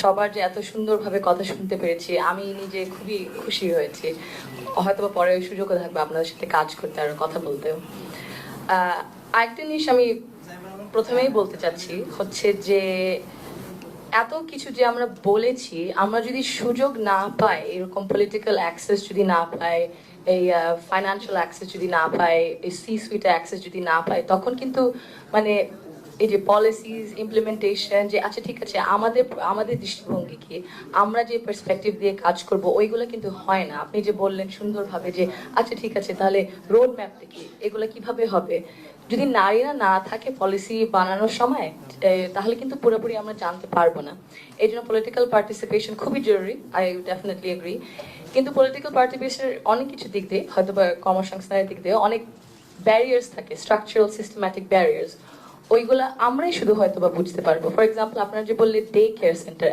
সবার যে এত সুন্দরভাবে কথা শুনতে পেরেছি, আমি নিজে খুবই খুশি হয়েছি। হয়তো বা পরে ওই সুযোগও থাকবে আপনাদের সাথে কাজ করতে আর কথা বলতেও। আরেকটা জিনিস আমি প্রথমেই বলতে চাচ্ছি হচ্ছে যে এত কিছু যে আমরা বলেছি, আমরা যদি সুযোগ না পাই, এরকম পলিটিক্যাল অ্যাক্সেস যদি না পাই, এই ফাইন্যান্সিয়াল অ্যাক্সেস যদি না পাই, এই সি সুইট অ্যাক্সেস যদি না পাই, তখন কিন্তু মানে এই যে পলিসিজ ইমপ্লিমেন্টেশন, যে আচ্ছা ঠিক আছে আমাদের আমাদের দৃষ্টিভঙ্গি কি, আমরা যে পার্সপেক্টিভ দিয়ে কাজ করব, ওইগুলো কিন্তু হয় না। আপনি যে বললেন সুন্দরভাবে যে আচ্ছা ঠিক আছে তাহলে রোড ম্যাপটা কি, এগুলো কিভাবে হবে, যদি নারীরা না থাকে পলিসি বানানোর সময়, তাহলে কিন্তু পুরোপুরি আমরা জানতে পারবো না। এই জন্য পলিটিক্যাল পার্টিসিপেশন খুবই জরুরি, আই ডেফিনেটলি এগ্রি। কিন্তু পলিটিক্যাল পার্টিসিপেশনের অনেক কিছু দিক দিয়ে, হয়তো বা কর্মসংস্থানের দিক দিয়ে অনেক ব্যারিয়ার্স থাকে, স্ট্রাকচারাল সিস্টেম্যাটিক ব্যারিয়ার্স, ওইগুলা আমরাই শুধু হয়তো বা বুঝতে পারবো। ফর এক্সাম্পল আপনারা যে বললে ডে কেয়ার সেন্টার,